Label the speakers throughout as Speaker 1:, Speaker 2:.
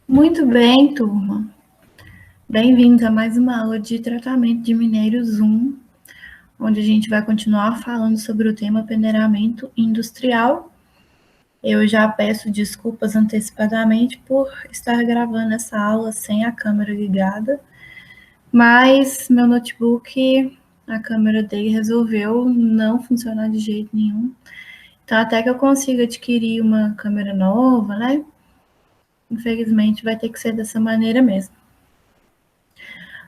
Speaker 1: Muito bem, turma. Bem-vindos a mais uma aula de tratamento de minérios 1, onde a gente vai continuar falando sobre o tema peneiramento industrial. Eu já peço desculpas antecipadamente por estar gravando essa aula sem a câmera ligada, mas meu notebook, a câmera dele resolveu não funcionar de jeito nenhum. Então, até que eu consiga adquirir uma câmera nova, né? Infelizmente, vai ter que ser dessa maneira mesmo.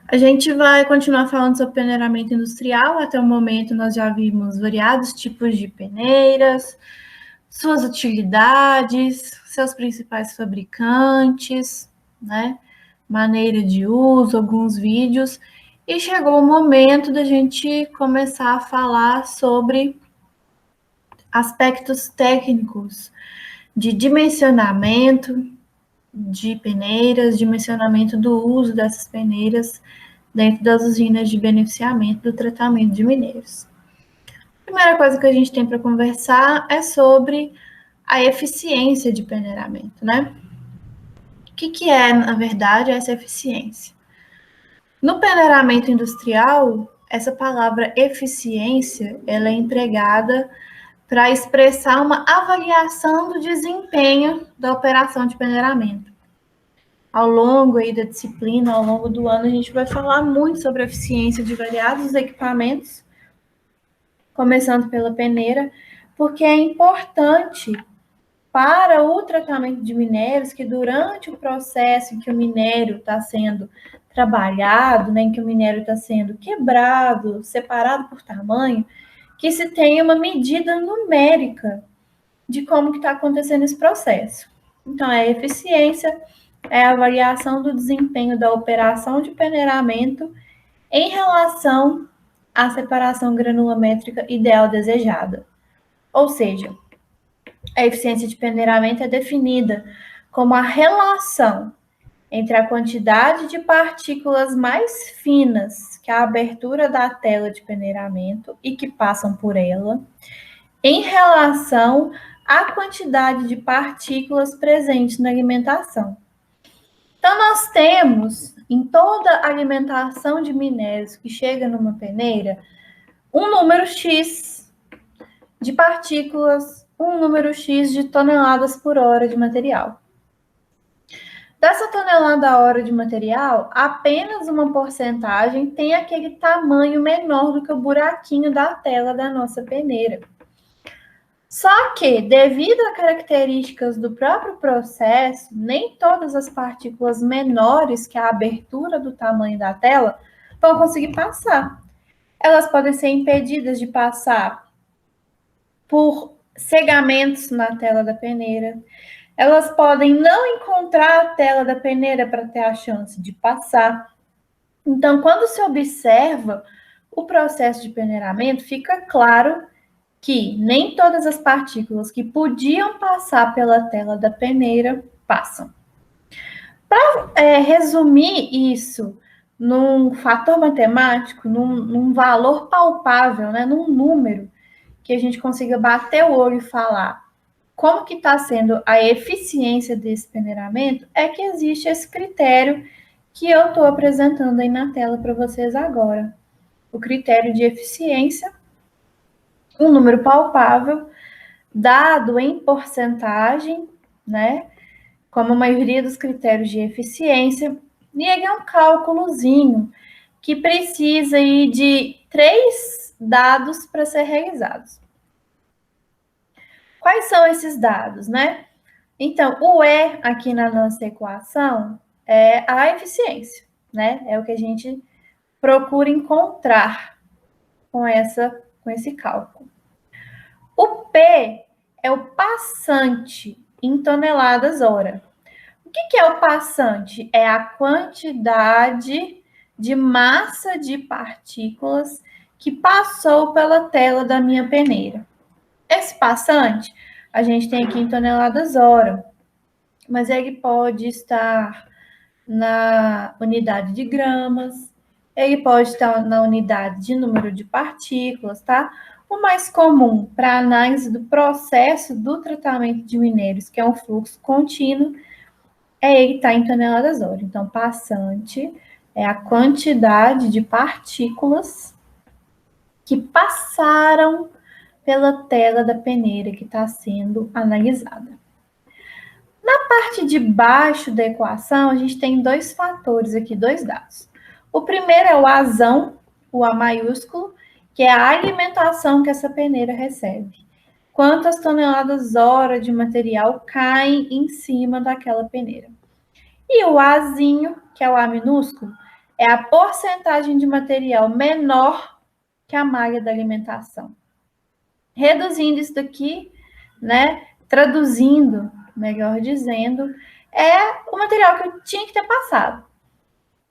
Speaker 1: A gente vai continuar falando sobre peneiramento industrial. Até o momento, nós já vimos variados tipos de peneiras, suas utilidades, seus principais fabricantes, né? Maneira de uso, alguns vídeos. E chegou o momento da gente começar a falar sobre aspectos técnicos de dimensionamento de peneiras, dimensionamento do uso dessas peneiras dentro das usinas de beneficiamento do tratamento de minérios. A primeira coisa que a gente tem para conversar é sobre a eficiência de peneiramento, né? O que é, na verdade, essa eficiência? No peneiramento industrial, essa palavra eficiência, ela é empregada para expressar uma avaliação do desempenho da operação de peneiramento. Ao longo aí da disciplina, ao longo do ano, a gente vai falar muito sobre a eficiência de variados equipamentos, começando pela peneira, porque é importante para o tratamento de minérios que durante o processo em que o minério está sendo trabalhado, né, em que o minério está sendo quebrado, separado por tamanho, que se tenha uma medida numérica de como que está acontecendo esse processo. Então, a eficiência é a avaliação do desempenho da operação de peneiramento em relação à separação granulométrica ideal desejada. Ou seja, a eficiência de peneiramento é definida como a relação entre a quantidade de partículas mais finas que a abertura da tela de peneiramento e que passam por ela, em relação à quantidade de partículas presentes na alimentação. Então, nós temos em toda alimentação de minérios que chega numa peneira um número X de partículas, um número X de toneladas por hora de material. Dessa tonelada hora de material, apenas uma porcentagem tem aquele tamanho menor do que o buraquinho da tela da nossa peneira. Só que, devido a características do próprio processo, nem todas as partículas menores que a abertura do tamanho da tela vão conseguir passar. Elas podem ser impedidas de passar por segamentos na tela da peneira. Elas podem não encontrar a tela da peneira para ter a chance de passar. Então, quando se observa o processo de peneiramento, fica claro que nem todas as partículas que podiam passar pela tela da peneira passam. Para resumir isso num fator matemático, num valor palpável, né, num número, que a gente consiga bater o olho e falar como que está sendo a eficiência desse peneiramento, é que existe esse critério que eu estou apresentando aí na tela para vocês agora. O critério de eficiência, um número palpável, dado em porcentagem, né? Como a maioria dos critérios de eficiência, e ele é um cálculozinho que precisa aí de 3 dados para ser realizados. Quais são esses dados, né? Então, o E aqui na nossa equação é a eficiência, né? É o que a gente procura encontrar com esse cálculo. O P é o passante em toneladas hora. O que é o passante? É a quantidade de massa de partículas que passou pela tela da minha peneira. Esse passante, a gente tem aqui em toneladas hora, mas ele pode estar na unidade de gramas, ele pode estar na unidade de número de partículas, tá? O mais comum para análise do processo do tratamento de minérios, que é um fluxo contínuo, ele está em toneladas hora. Então, passante é a quantidade de partículas que passaram pela tela da peneira que está sendo analisada. Na parte de baixo da equação, a gente tem dois fatores aqui, dois dados. O primeiro é o Azão, o A maiúsculo, que é a alimentação que essa peneira recebe. Quantas toneladas hora de material caem em cima daquela peneira. E o Azinho, que é o A minúsculo, é a porcentagem de material menor que a malha da alimentação. Reduzindo isso daqui, né, traduzindo, melhor dizendo, é o material que eu tinha que ter passado.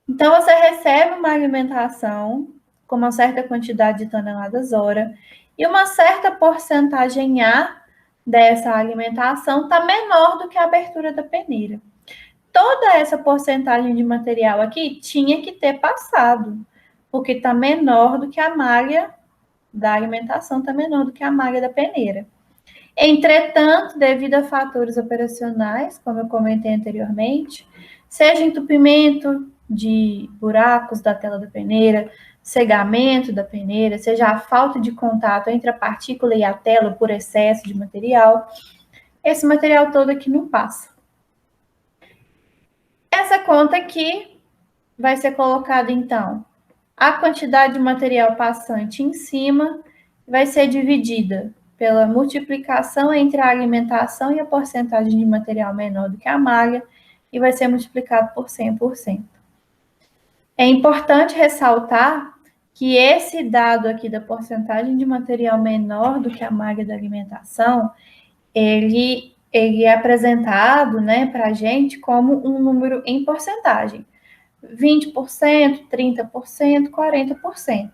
Speaker 1: Então, você recebe uma alimentação com uma certa quantidade de toneladas hora e uma certa porcentagem A dessa alimentação está menor do que a abertura da peneira. Toda essa porcentagem de material aqui tinha que ter passado, porque está menor do que a malha da alimentação, está menor do que a malha da peneira. Entretanto, devido a fatores operacionais, como eu comentei anteriormente, seja entupimento de buracos da tela da peneira, cegamento da peneira, seja a falta de contato entre a partícula e a tela por excesso de material, esse material todo aqui não passa. Essa conta aqui vai ser colocada, então, a quantidade de material passante em cima vai ser dividida pela multiplicação entre a alimentação e a porcentagem de material menor do que a malha, e vai ser multiplicado por 100%. É importante ressaltar que esse dado aqui da porcentagem de material menor do que a malha da alimentação, ele é apresentado, né, para a gente como um número em porcentagem. 20%, 30%, 40%.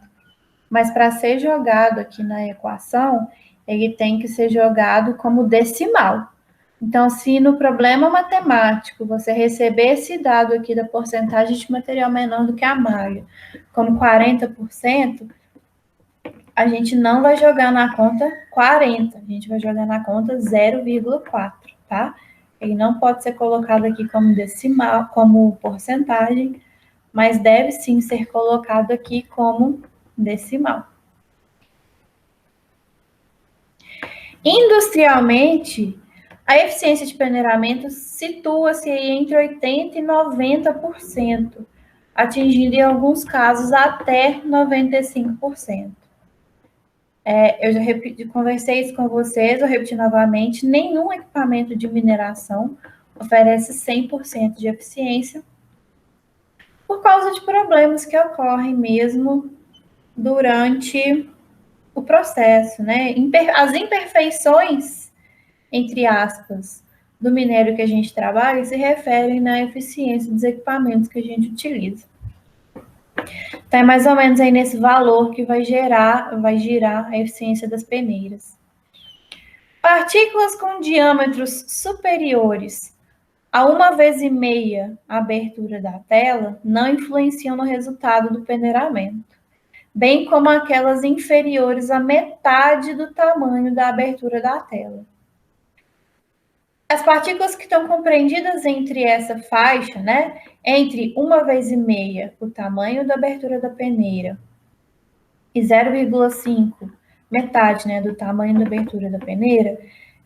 Speaker 1: Mas para ser jogado aqui na equação, ele tem que ser jogado como decimal. Então, se no problema matemático você receber esse dado aqui da porcentagem de material menor do que a malha, como 40%, a gente não vai jogar na conta 40, a gente vai jogar na conta 0,4, tá? Ele não pode ser colocado aqui como decimal, como porcentagem, mas deve sim ser colocado aqui como decimal. Industrialmente, a eficiência de peneiramento situa-se entre 80% e 90%, atingindo em alguns casos até 95%. Eu já conversei isso com vocês, eu repeti novamente, nenhum equipamento de mineração oferece 100% de eficiência por causa de problemas que ocorrem mesmo durante o processo, né? As imperfeições, entre aspas, do minério que a gente trabalha se referem na eficiência dos equipamentos que a gente utiliza. Então, é mais ou menos aí nesse valor que vai girar a eficiência das peneiras. Partículas com diâmetros superiores a 1,5 a abertura da tela não influenciam no resultado do peneiramento, bem como aquelas inferiores à metade do tamanho da abertura da tela. As partículas que estão compreendidas entre essa faixa, né, entre 1,5 o tamanho da abertura da peneira e 0,5, metade, né, do tamanho da abertura da peneira,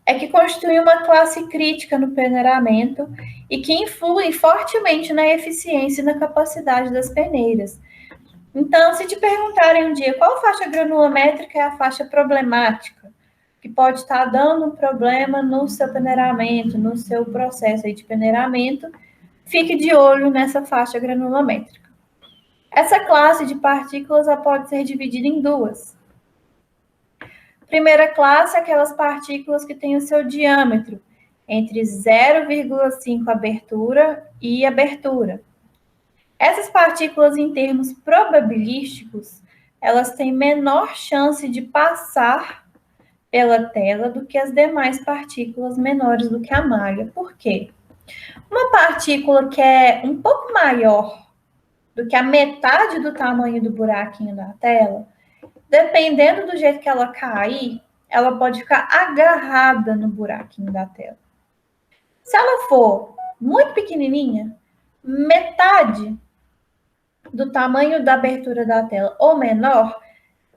Speaker 1: é que constitui uma classe crítica no peneiramento e que influi fortemente na eficiência e na capacidade das peneiras. Então, se te perguntarem um dia qual faixa granulométrica é a faixa problemática, que pode estar dando um problema no seu peneiramento, no seu processo aí de peneiramento, fique de olho nessa faixa granulométrica. Essa classe de partículas pode ser dividida em duas. Primeira classe, aquelas partículas que têm o seu diâmetro entre 0,5 abertura e abertura. Essas partículas, em termos probabilísticos, elas têm menor chance de passar pela tela do que as demais partículas menores do que a malha. Por quê? Uma partícula que é um pouco maior do que a metade do tamanho do buraquinho da tela, dependendo do jeito que ela cair, ela pode ficar agarrada no buraquinho da tela. Se ela for muito pequenininha, metade do tamanho da abertura da tela ou menor,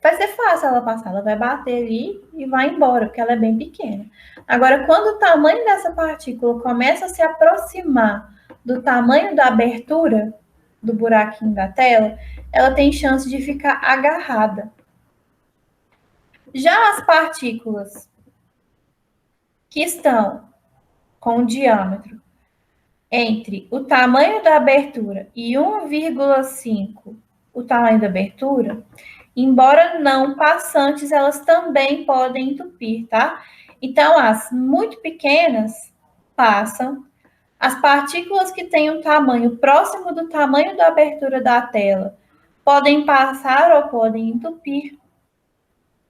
Speaker 1: vai ser fácil ela passar. Ela vai bater ali e vai embora, porque ela é bem pequena. Agora, quando o tamanho dessa partícula começa a se aproximar do tamanho da abertura do buraquinho da tela, ela tem chance de ficar agarrada. Já as partículas que estão com o diâmetro entre o tamanho da abertura e 1,5 o tamanho da abertura, embora não passantes, elas também podem entupir, tá? Então, as muito pequenas passam. As partículas que têm um tamanho próximo do tamanho da abertura da tela podem passar ou podem entupir.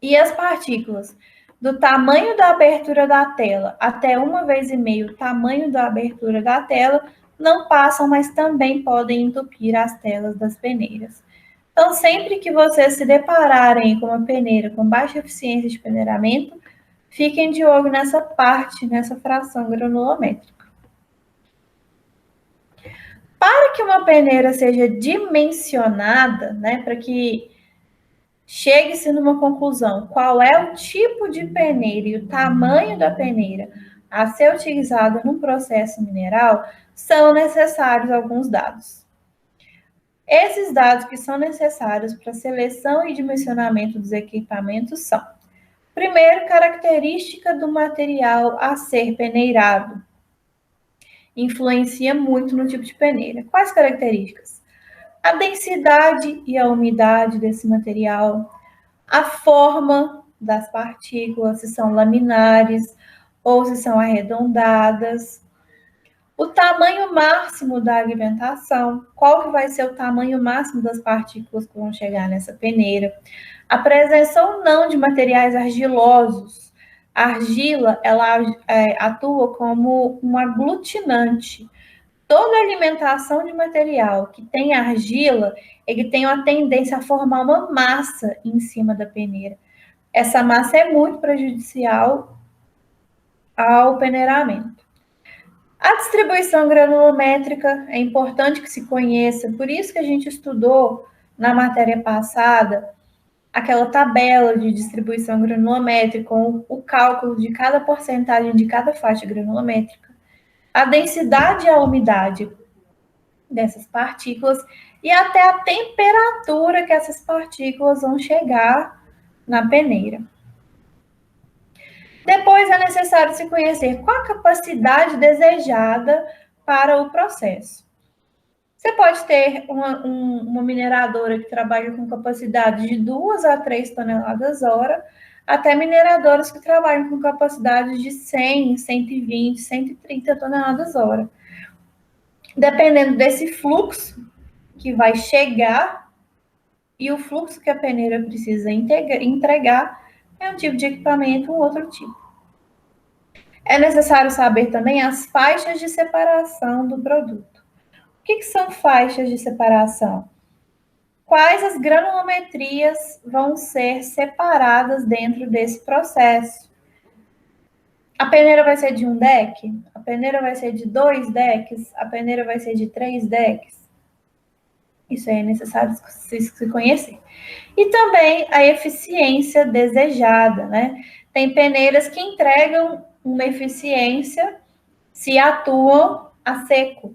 Speaker 1: E as partículas do tamanho da abertura da tela até 1,5 o tamanho da abertura da tela não passam, mas também podem entupir as telas das peneiras. Então, sempre que vocês se depararem com uma peneira com baixa eficiência de peneiramento, fiquem de olho nessa parte, nessa fração granulométrica. Para que uma peneira seja dimensionada, né, para que chegue-se numa conclusão, qual é o tipo de peneira e o tamanho da peneira a ser utilizada num processo mineral, são necessários alguns dados. Esses dados que são necessários para a seleção e dimensionamento dos equipamentos são: primeiro, característica do material a ser peneirado. Influencia muito no tipo de peneira. Quais características? A densidade e a umidade desse material, a forma das partículas, se são laminares ou se são arredondadas, o tamanho máximo da alimentação, qual que vai ser o tamanho máximo das partículas que vão chegar nessa peneira, a presença ou não de materiais argilosos. A argila, ela atua como um aglutinante. Toda alimentação de material que tem argila, ele tem uma tendência a formar uma massa em cima da peneira. Essa massa é muito prejudicial ao peneiramento. A distribuição granulométrica é importante que se conheça, por isso que a gente estudou na matéria passada aquela tabela de distribuição granulométrica com o cálculo de cada porcentagem de cada faixa granulométrica, a densidade e a umidade dessas partículas e até a temperatura que essas partículas vão chegar na peneira. Depois é necessário se conhecer qual a capacidade desejada para o processo. Você pode ter uma mineradora que trabalha com capacidade de 2 a 3 toneladas hora, até mineradoras que trabalham com capacidade de 100, 120, 130 toneladas hora. Dependendo desse fluxo que vai chegar e o fluxo que a peneira precisa entregar, é um tipo de equipamento, um outro tipo. É necessário saber também as faixas de separação do produto. O que são faixas de separação? Quais as granulometrias vão ser separadas dentro desse processo? A peneira vai ser de 1 deck? A peneira vai ser de 2 decks? A peneira vai ser de 3 decks? Isso aí é necessário se conhecer. E também a eficiência desejada, né? Tem peneiras que entregam uma eficiência se atuam a seco.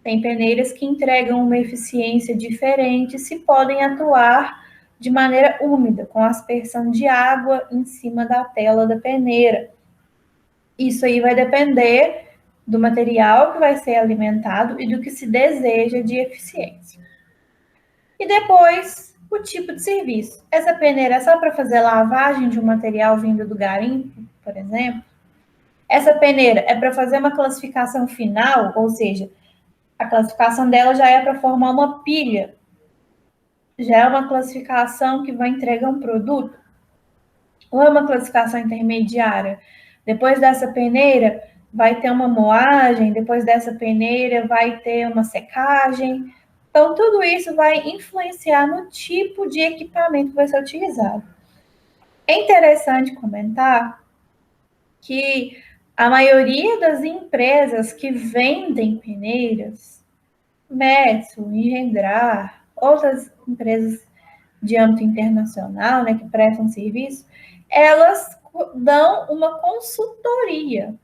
Speaker 1: Tem peneiras que entregam uma eficiência diferente se podem atuar de maneira úmida, com aspersão de água em cima da tela da peneira. Isso aí vai depender do material que vai ser alimentado e do que se deseja de eficiência. E depois, o tipo de serviço. Essa peneira é só para fazer lavagem de um material vindo do garimpo, por exemplo? Essa peneira é para fazer uma classificação final, ou seja, a classificação dela já é para formar uma pilha. Já é uma classificação que vai entregar um produto? Ou é uma classificação intermediária? Depois dessa peneira, vai ter uma moagem, depois dessa peneira, vai ter uma secagem. Então, tudo isso vai influenciar no tipo de equipamento que vai ser utilizado. É interessante comentar que A maioria das empresas que vendem peneiras, Metso, Engendrar, outras empresas de âmbito internacional, né, que prestam serviço, elas dão uma consultoria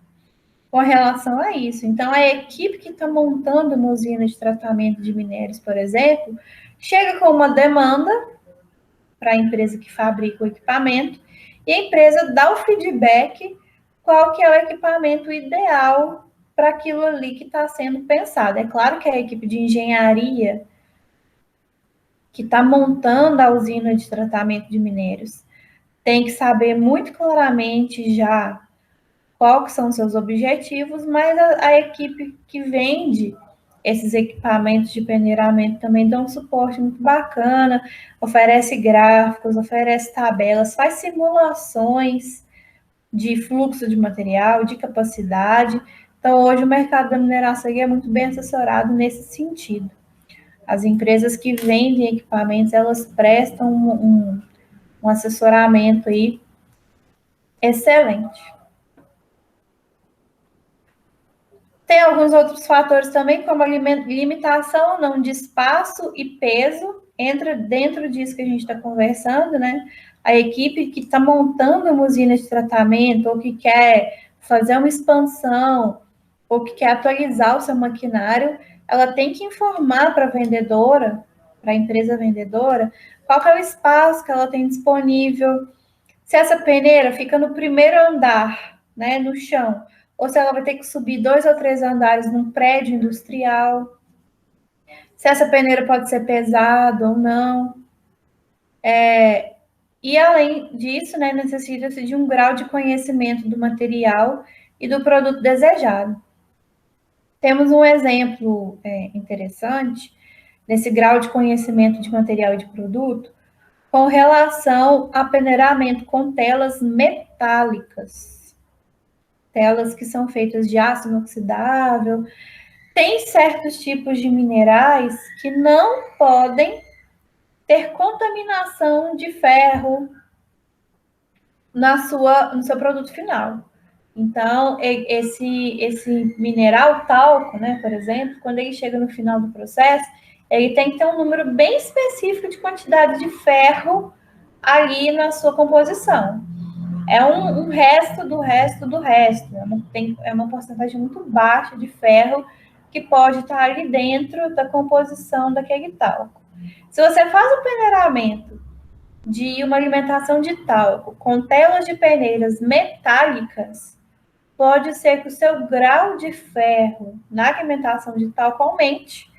Speaker 1: com relação a isso. Então, a equipe que está montando uma usina de tratamento de minérios, por exemplo, chega com uma demanda para a empresa que fabrica o equipamento e a empresa dá o feedback qual que é o equipamento ideal para aquilo ali que está sendo pensado. É claro que a equipe de engenharia que está montando a usina de tratamento de minérios tem que saber muito claramente já qual que são seus objetivos, mas a equipe que vende esses equipamentos de peneiramento também dá um suporte muito bacana, oferece gráficos, oferece tabelas, faz simulações de fluxo de material, de capacidade. Então, hoje o mercado da mineração é muito bem assessorado nesse sentido. As empresas que vendem equipamentos, elas prestam um assessoramento aí excelente. Tem alguns outros fatores também, como a limitação ou não de espaço e peso, entra dentro disso que a gente está conversando, né? A equipe que está montando uma usina de tratamento, ou que quer fazer uma expansão, ou que quer atualizar o seu maquinário, ela tem que informar para a vendedora, para a empresa vendedora, qual é o espaço que ela tem disponível, se essa peneira fica no primeiro andar, né, no chão, ou se ela vai ter que subir 2 ou 3 andares num prédio industrial, se essa peneira pode ser pesada ou não. E além disso, né, necessita-se de um grau de conhecimento do material e do produto desejado. Temos um exemplo interessante nesse grau de conhecimento de material e de produto com relação a peneiramento com telas metálicas. Telas que são feitas de aço inoxidável. Tem certos tipos de minerais que não podem ter contaminação de ferro no seu produto final. Então, esse mineral talco, né, por exemplo, quando ele chega no final do processo, ele tem que ter um número bem específico de quantidade de ferro ali na sua composição. É um resto do resto do resto. É uma porcentagem muito baixa de ferro que pode estar ali dentro da composição daquele talco. Se você faz um peneiramento de uma alimentação de talco com telas de peneiras metálicas, pode ser que o seu grau de ferro na alimentação de talco aumente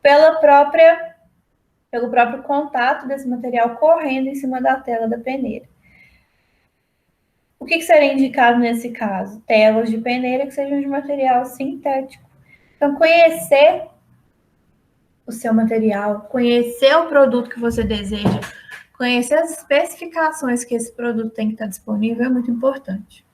Speaker 1: pelo próprio contato desse material correndo em cima da tela da peneira. O que seria indicado nesse caso? Telas de peneira que sejam de material sintético. Então, conhecer o seu material, conhecer o produto que você deseja, conhecer as especificações que esse produto tem que estar disponível é muito importante.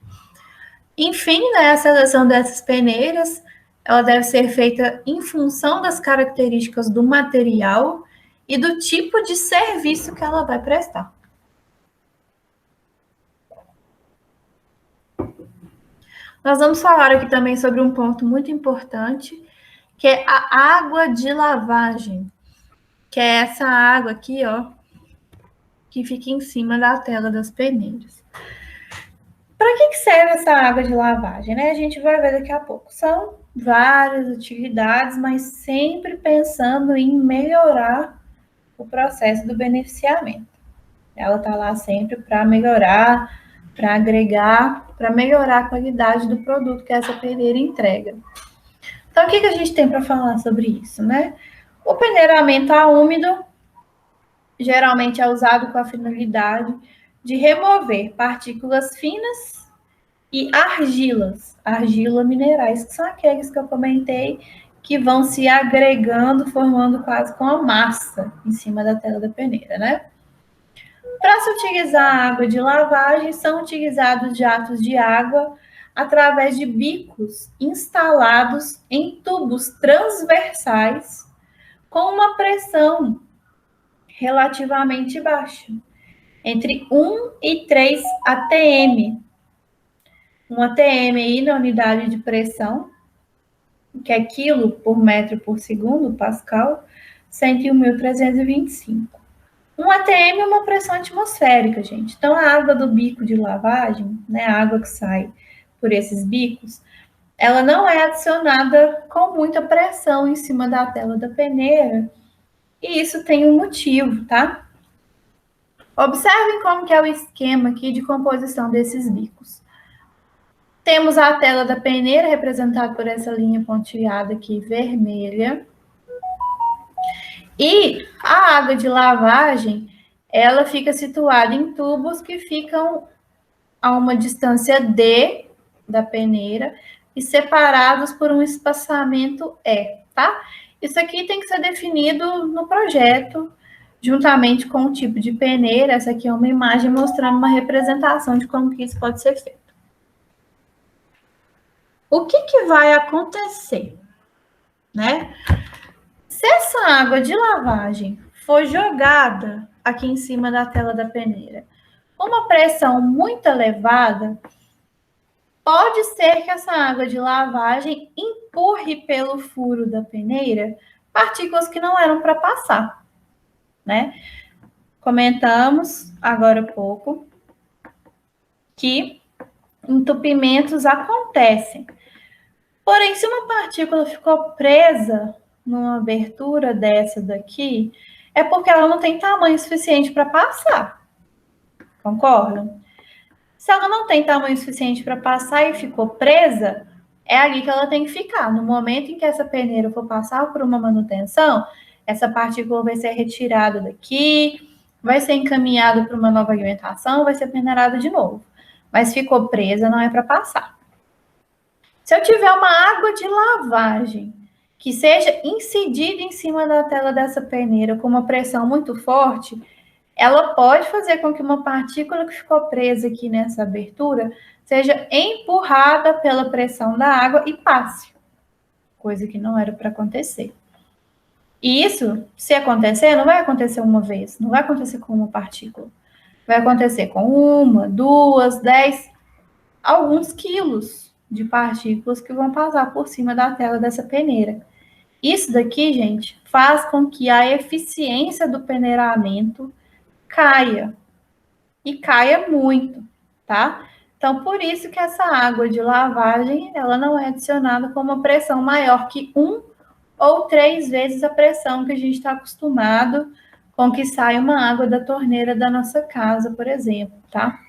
Speaker 1: Enfim, né, a seleção dessas peneiras, ela deve ser feita em função das características do material e do tipo de serviço que ela vai prestar. Nós vamos falar aqui também sobre um ponto muito importante, que é a água de lavagem, que é essa água aqui, ó, que fica em cima da tela das peneiras. Para que serve essa água de lavagem, né? A gente vai ver daqui a pouco. São várias utilidades, mas sempre pensando em melhorar o processo do beneficiamento. Ela está lá sempre para melhorar, para agregar, para melhorar a qualidade do produto que essa peneira entrega. Então, o que a gente tem para falar sobre isso, né? O peneiramento a úmido geralmente é usado com a finalidade de remover partículas finas e argila minerais, que são aqueles que eu comentei que vão se agregando, formando quase com a massa em cima da tela da peneira, né? Para se utilizar a água de lavagem, são utilizados jatos de água através de bicos instalados em tubos transversais com uma pressão relativamente baixa, entre 1 e 3 atm. um ATM aí na unidade de pressão, que é quilo por metro por segundo, Pascal, 101.325. Um ATM é uma pressão atmosférica, gente. Então, a água do bico de lavagem, né, a água que sai por esses bicos, ela não é adicionada com muita pressão em cima da tela da peneira, e isso tem um motivo, tá? Observem como que é o esquema aqui de composição desses bicos. Temos a tela da peneira, representada por essa linha pontilhada aqui, vermelha. E a água de lavagem, ela fica situada em tubos que ficam a uma distância D da peneira e separados por um espaçamento E, tá? Isso aqui tem que ser definido no projeto, juntamente com o tipo de peneira. Essa aqui é uma imagem mostrando uma representação de como que isso pode ser feito. O que vai acontecer, né? Se essa água de lavagem for jogada aqui em cima da tela da peneira, uma pressão muito elevada, pode ser que essa água de lavagem empurre pelo furo da peneira partículas que não eram para passar, né? Comentamos agora há pouco que entupimentos acontecem. Porém, se uma partícula ficou presa numa abertura dessa daqui, é porque ela não tem tamanho suficiente para passar. Concordam? Se ela não tem tamanho suficiente para passar e ficou presa, é ali que ela tem que ficar. No momento em que essa peneira for passar por uma manutenção, essa partícula vai ser retirada daqui, vai ser encaminhada para uma nova alimentação, vai ser peneirada de novo. Mas ficou presa, não é para passar. Se eu tiver uma água de lavagem que seja incidida em cima da tela dessa peneira com uma pressão muito forte, ela pode fazer com que uma partícula que ficou presa aqui nessa abertura seja empurrada pela pressão da água e passe, coisa que não era para acontecer. E isso, se acontecer, não vai acontecer uma vez, não vai acontecer com uma partícula. Vai acontecer com uma, duas, 10, alguns quilos de partículas que vão passar por cima da tela dessa peneira. Isso daqui, gente, faz com que a eficiência do peneiramento caia. E caia muito, tá? Então, por isso que essa água de lavagem, ela não é adicionada com uma pressão maior que 1 ou 3 vezes a pressão que a gente está acostumado com que saia uma água da torneira da nossa casa, por exemplo, tá?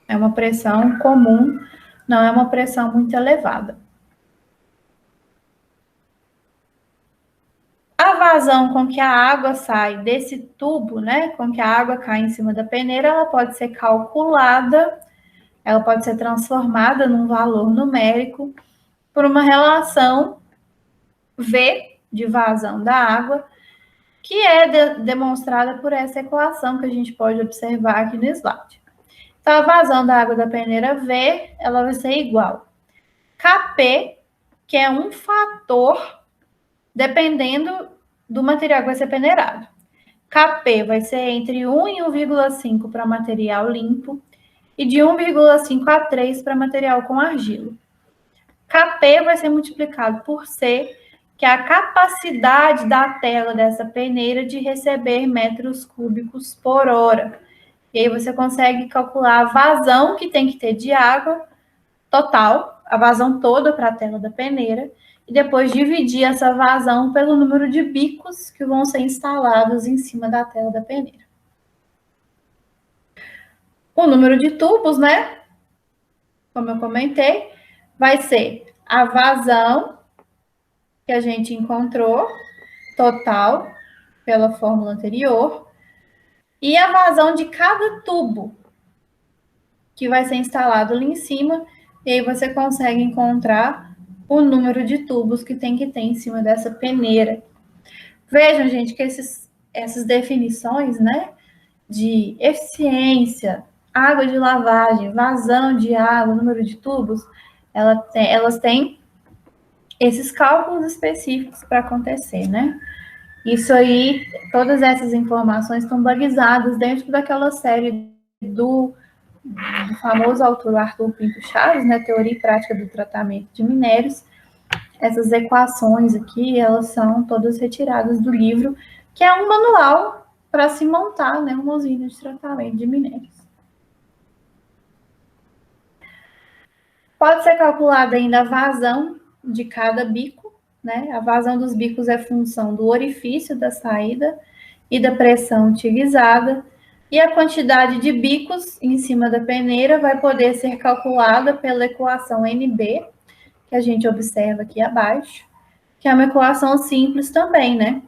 Speaker 1: É uma pressão comum, não é uma pressão muito elevada. A vazão com que a água sai desse tubo, né, com que a água cai em cima da peneira, ela pode ser calculada, ela pode ser transformada num valor numérico por uma relação V de vazão da água, que é demonstrada por essa equação que a gente pode observar aqui no slide. Então, a vazão da água da peneira V, ela vai ser igual Kp, que é um fator dependendo do material que vai ser peneirado. Kp vai ser entre 1 e 1,5 para material limpo e de 1,5 a 3 para material com argila. Kp vai ser multiplicado por C, que é a capacidade da tela dessa peneira de receber metros cúbicos por hora. E aí você consegue calcular a vazão que tem que ter de água total, a vazão toda para a tela da peneira, e depois dividir essa vazão pelo número de bicos que vão ser instalados em cima da tela da peneira. O número de tubos, né? Como eu comentei, vai ser a vazão que a gente encontrou, total, pela fórmula anterior, e a vazão de cada tubo que vai ser instalado ali em cima, e aí você consegue encontrar o número de tubos que tem que ter em cima dessa peneira. Vejam, gente, que essas definições, né, de eficiência, água de lavagem, vazão de água, número de tubos, elas têm esses cálculos específicos para acontecer, né? Isso aí, todas essas informações estão balizadas dentro daquela série do do famoso autor Arthur Pinto Chaves, né, Teoria e Prática do Tratamento de Minérios. Essas equações aqui, elas são todas retiradas do livro, que é um manual para se montar, né, uma usina de tratamento de minérios. Pode ser calculada ainda a vazão de cada bico, né? A vazão dos bicos é função do orifício da saída e da pressão utilizada, e a quantidade de bicos em cima da peneira vai poder ser calculada pela equação NB, que a gente observa aqui abaixo, que é uma equação simples também, né?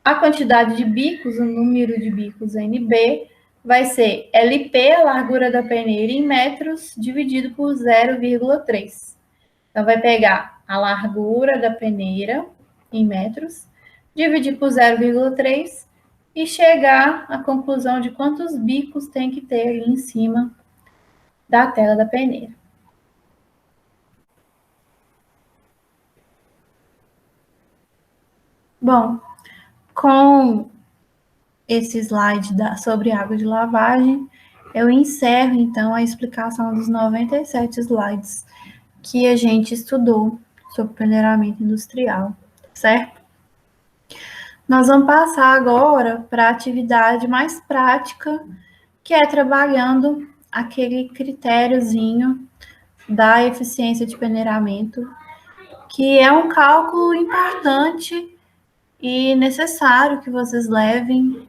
Speaker 1: A quantidade de bicos, o número de bicos NB, vai ser LP, a largura da peneira em metros, dividido por 0,3. Então, vai pegar a largura da peneira em metros, dividir por 0,3 e chegar à conclusão de quantos bicos tem que ter ali em cima da tela da peneira. Bom, com esse slide sobre água de lavagem, eu encerro, então, a explicação dos 97 slides que a gente estudou sobre peneiramento industrial, certo? Nós vamos passar agora para a atividade mais prática, que é trabalhando aquele critériozinho da eficiência de peneiramento, que é um cálculo importante e necessário que vocês levem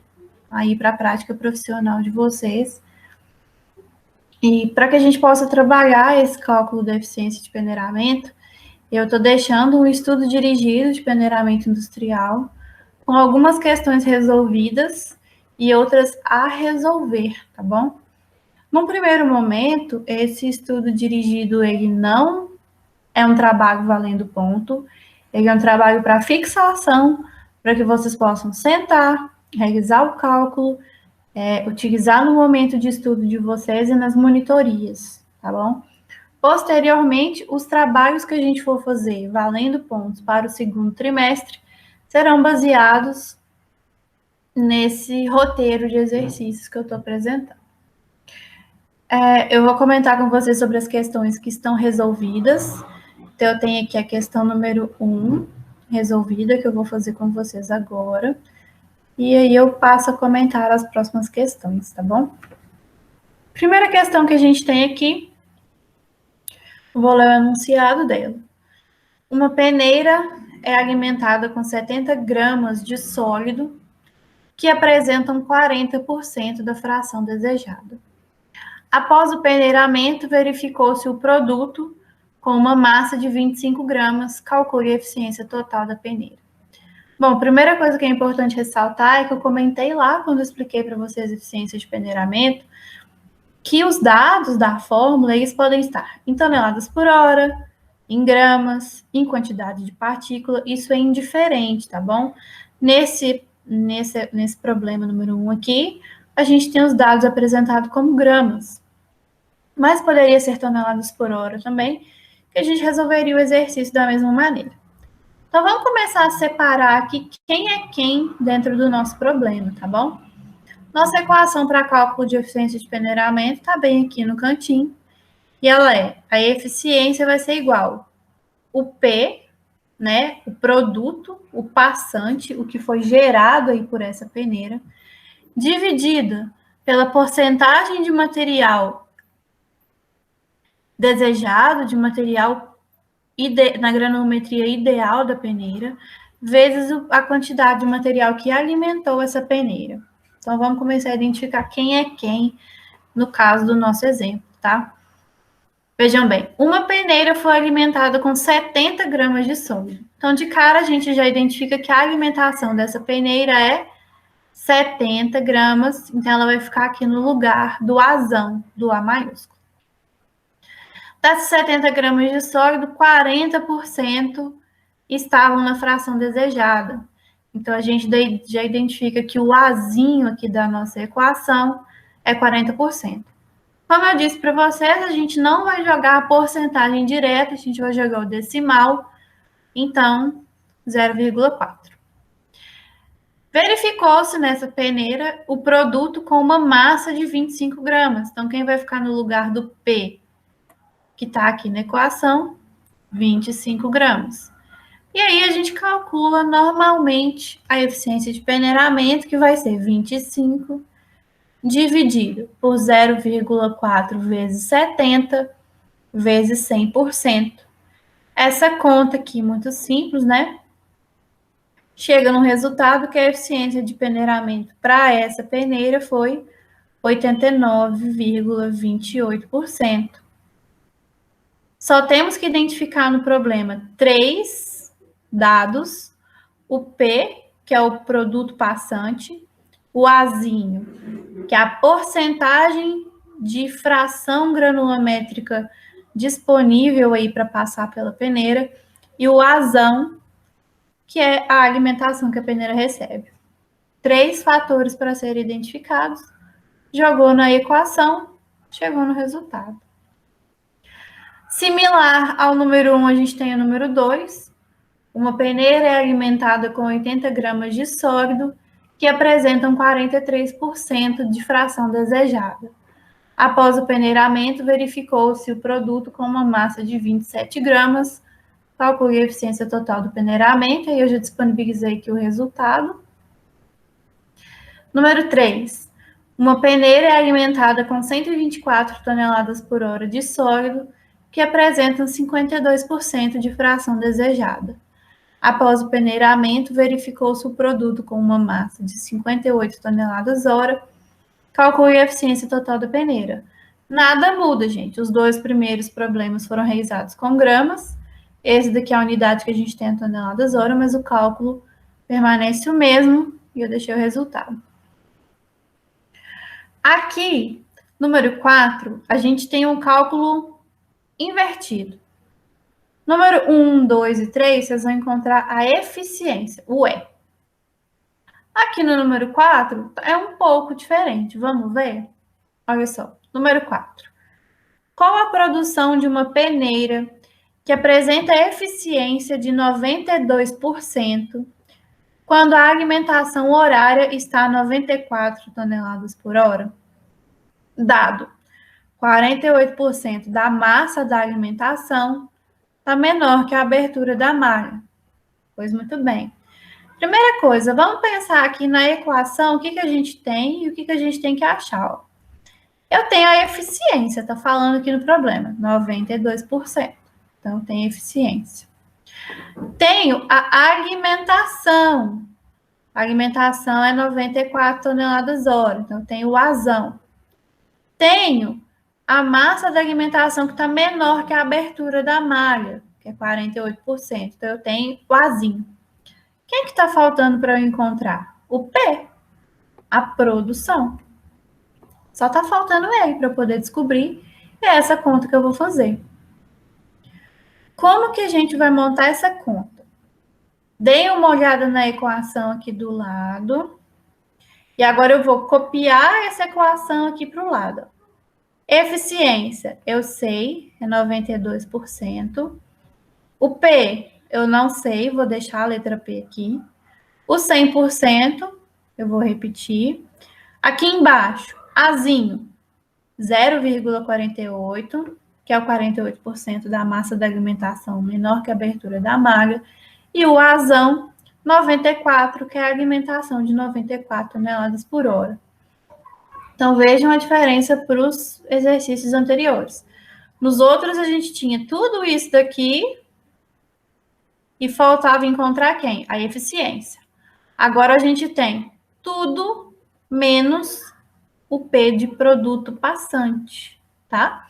Speaker 1: aí para a prática profissional de vocês. E para que a gente possa trabalhar esse cálculo da eficiência de peneiramento, eu estou deixando um estudo dirigido de peneiramento industrial, com algumas questões resolvidas e outras a resolver, tá bom? Num primeiro momento, esse estudo dirigido, ele não é um trabalho valendo ponto, ele é um trabalho para fixação, para que vocês possam sentar, realizar o cálculo, utilizar no momento de estudo de vocês e nas monitorias, tá bom? Posteriormente, os trabalhos que a gente for fazer valendo pontos para o segundo trimestre serão baseados nesse roteiro de exercícios que eu estou apresentando. Eu vou comentar com vocês sobre as questões que estão resolvidas. Então, eu tenho aqui a questão número 1 resolvida, que eu vou fazer com vocês agora. E aí eu passo a comentar as próximas questões, tá bom? Primeira questão que a gente tem aqui, vou ler o enunciado dela. Uma peneira é alimentada com 70 gramas de sólido, que apresentam 40% da fração desejada. Após o peneiramento, verificou-se o produto com uma massa de 25 gramas, calcule a eficiência total da peneira. Bom, a primeira coisa que é importante ressaltar é que eu comentei lá, quando eu expliquei para vocês a eficiência de peneiramento, que os dados da fórmula, eles podem estar em toneladas por hora, em gramas, em quantidade de partícula, isso é indiferente, tá bom? Nesse problema número 1 aqui, a gente tem os dados apresentados como gramas, mas poderia ser toneladas por hora também, que a gente resolveria o exercício da mesma maneira. Então, vamos começar a separar aqui quem é quem dentro do nosso problema, tá bom? Nossa equação para cálculo de eficiência de peneiramento está bem aqui no cantinho, e ela a eficiência vai ser igual o P, né, o produto, o passante, o que foi gerado aí por essa peneira, dividida pela porcentagem de material desejado, de material na granulometria ideal da peneira, vezes a quantidade de material que alimentou essa peneira. Então, vamos começar a identificar quem é quem no caso do nosso exemplo, tá? Vejam bem, uma peneira foi alimentada com 70 gramas de sólido. Então, de cara, a gente já identifica que a alimentação dessa peneira é 70 gramas, então ela vai ficar aqui no lugar do Azão, do A maiúsculo. Dessas 70 gramas de sólido, 40% estavam na fração desejada. Então, a gente já identifica que o Azinho aqui da nossa equação é 40%. Como eu disse para vocês, a gente não vai jogar a porcentagem direta, a gente vai jogar o decimal, então 0,4. Verificou-se nessa peneira o produto com uma massa de 25 gramas. Então, quem vai ficar no lugar do P, que está aqui na equação? 25 gramas. E aí, a gente calcula normalmente a eficiência de peneiramento, que vai ser 25 dividido por 0,4 vezes 70 vezes 100%. Essa conta aqui, muito simples, né? Chega no resultado que a eficiência de peneiramento para essa peneira foi 89,28%. Só temos que identificar no problema 3 dados: o P, que é o produto passante, o Azinho, que é a porcentagem de fração granulométrica disponível aí para passar pela peneira, e o Azão, que é a alimentação que a peneira recebe. 3 fatores para serem identificados, jogou na equação, chegou no resultado. Similar ao número 1, a gente tem o número 2. Uma peneira é alimentada com 80 gramas de sólido, que apresentam 43% de fração desejada. Após o peneiramento, verificou-se o produto com uma massa de 27 gramas. Calculei a eficiência total do peneiramento, e eu já disponibilizei aqui o resultado. Número 3. Uma peneira é alimentada com 124 toneladas por hora de sólido, que apresentam 52% de fração desejada. Após o peneiramento, verificou-se o produto com uma massa de 58 toneladas hora. Calcule a eficiência total da peneira. Nada muda, gente. Os 2 primeiros problemas foram realizados com gramas. Esse daqui é a unidade que a gente tem em toneladas hora, mas o cálculo permanece o mesmo e eu deixei o resultado. Aqui, número 4, a gente tem um cálculo invertido. Número 1, 2 e 3, vocês vão encontrar a eficiência, o E. Aqui no número 4, é um pouco diferente. Vamos ver? Olha só, número 4. Qual a produção de uma peneira que apresenta eficiência de 92% quando a alimentação horária está a 94 toneladas por hora? Dado 48% da massa da alimentação está menor que a abertura da malha. Pois muito bem. Primeira coisa, vamos pensar aqui na equação o que a gente tem e o que a gente tem que achar. Ó. Eu tenho a eficiência, está falando aqui no problema, 92%. Então, tem eficiência. Tenho a alimentação. A alimentação é 94 toneladas hora. Então, tenho o Azão. Tenho a massa da alimentação que está menor que a abertura da malha, que é 48%. Então, eu tenho o Azinho. Quem que está faltando para eu encontrar? O P, a produção. Só está faltando ele para eu poder descobrir. E é essa conta que eu vou fazer. Como que a gente vai montar essa conta? Dei uma olhada na equação aqui do lado. E agora eu vou copiar essa equação aqui para o lado. Eficiência, eu sei, é 92%. O P, eu não sei, vou deixar a letra P aqui. O 100%, eu vou repetir. Aqui embaixo, Azinho, 0,48, que é o 48% da massa da alimentação menor que a abertura da malha. E o Azão, 94, que é a alimentação de 94 toneladas por hora. Então, vejam a diferença para os exercícios anteriores. Nos outros, a gente tinha tudo isso daqui e faltava encontrar quem? A eficiência. Agora, a gente tem tudo menos o P de produto passante, tá?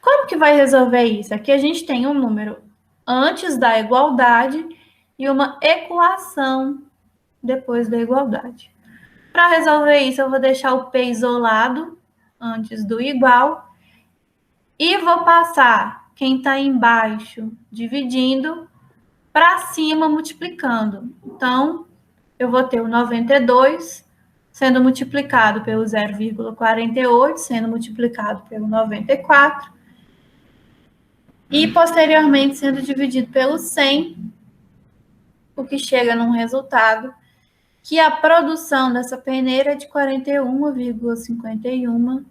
Speaker 1: Como que vai resolver isso? Aqui a gente tem um número antes da igualdade e uma equação depois da igualdade. Para resolver isso, eu vou deixar o P isolado antes do igual e vou passar quem está embaixo dividindo para cima multiplicando. Então, eu vou ter o 92 sendo multiplicado pelo 0,48, sendo multiplicado pelo 94 e posteriormente sendo dividido pelo 100 o que chega num resultado que a produção dessa peneira é de 41,51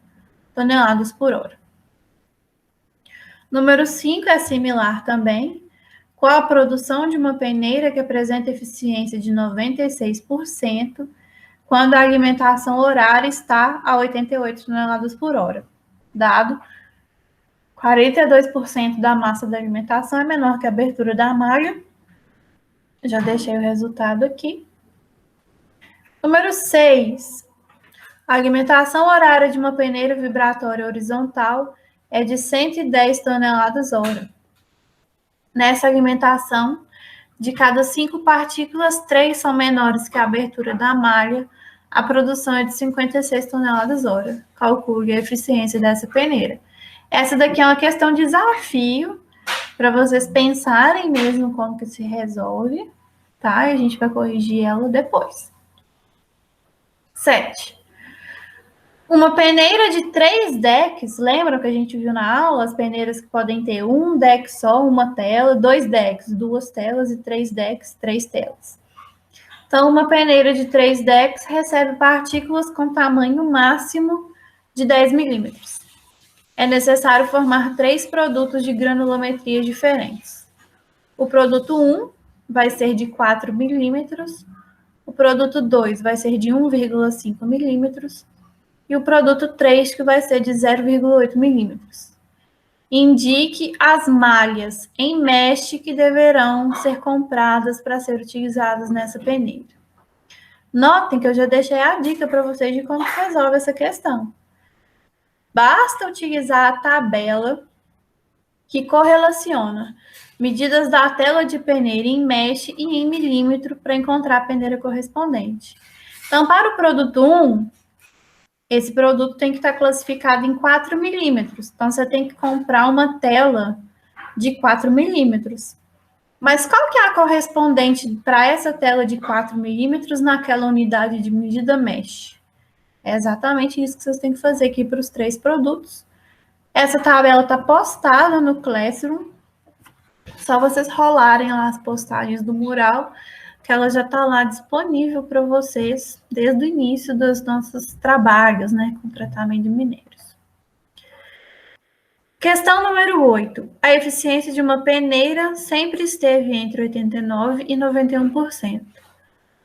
Speaker 1: toneladas por hora. Número 5 é similar também, com a produção de uma peneira que apresenta eficiência de 96%, quando a alimentação horária está a 88 toneladas por hora, dado 42% da massa da alimentação é menor que a abertura da malha. Já deixei o resultado aqui. Número 6. A alimentação horária de uma peneira vibratória horizontal é de 110 toneladas hora. Nessa alimentação, de cada 5 partículas, 3 são menores que a abertura da malha. A produção é de 56 toneladas hora. Calcule a eficiência dessa peneira. Essa daqui é uma questão de desafio, para vocês pensarem mesmo como que se resolve, tá? E a gente vai corrigir ela depois. 7. Uma peneira de 3 decks, lembram que a gente viu na aula? As peneiras que podem ter um deck só, uma tela, 2 decks, 2 telas e 3 decks, 3 telas. Então, uma peneira de 3 decks recebe partículas com tamanho máximo de 10 milímetros. É necessário formar 3 produtos de granulometria diferentes. O produto 1 vai ser de 4 milímetros, o produto 2 vai ser de 1,5 milímetros e o produto 3 que vai ser de 0,8 milímetros. Indique as malhas em mesh que deverão ser compradas para ser utilizadas nessa peneira. Notem que eu já deixei a dica para vocês de como resolve essa questão. Basta utilizar a tabela que correlaciona medidas da tela de peneira em mesh e em milímetro para encontrar a peneira correspondente. Então, para o produto 1, esse produto tem que estar classificado em 4 milímetros. Então, você tem que comprar uma tela de 4 milímetros. Mas qual que é a correspondente para essa tela de 4 milímetros naquela unidade de medida mesh? É exatamente isso que vocês têm que fazer aqui para os 3 produtos. Essa tabela está postada no Classroom. Só vocês rolarem lá as postagens do mural, que ela já está lá disponível para vocês desde o início dos nossos trabalhos, né, com tratamento de minérios. Questão número 8. A eficiência de uma peneira sempre esteve entre 89% e 91%.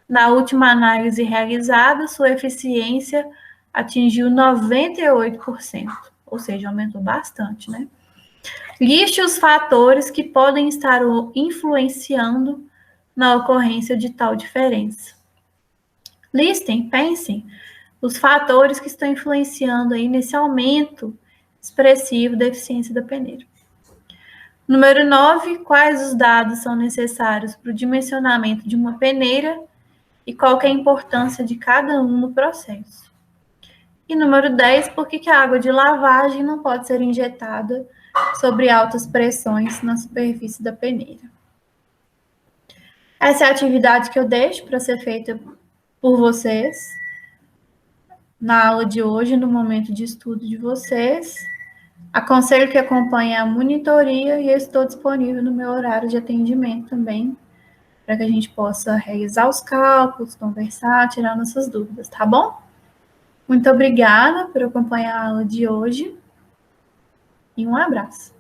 Speaker 1: Na última análise realizada, sua eficiência atingiu 98%, ou seja, aumentou bastante, né? Liste os fatores que podem estar influenciando na ocorrência de tal diferença. Listem, pensem, os fatores que estão influenciando aí nesse aumento expressivo da eficiência da peneira. Número 9, quais os dados são necessários para o dimensionamento de uma peneira e qual que é a importância de cada um no processo. E número 10, por que a água de lavagem não pode ser injetada sobre altas pressões na superfície da peneira. Essa é a atividade que eu deixo para ser feita por vocês na aula de hoje, no momento de estudo de vocês. Aconselho que acompanhem a monitoria e eu estou disponível no meu horário de atendimento também, para que a gente possa realizar os cálculos, conversar, tirar nossas dúvidas, tá bom? Muito obrigada por acompanhar a aula de hoje e um abraço.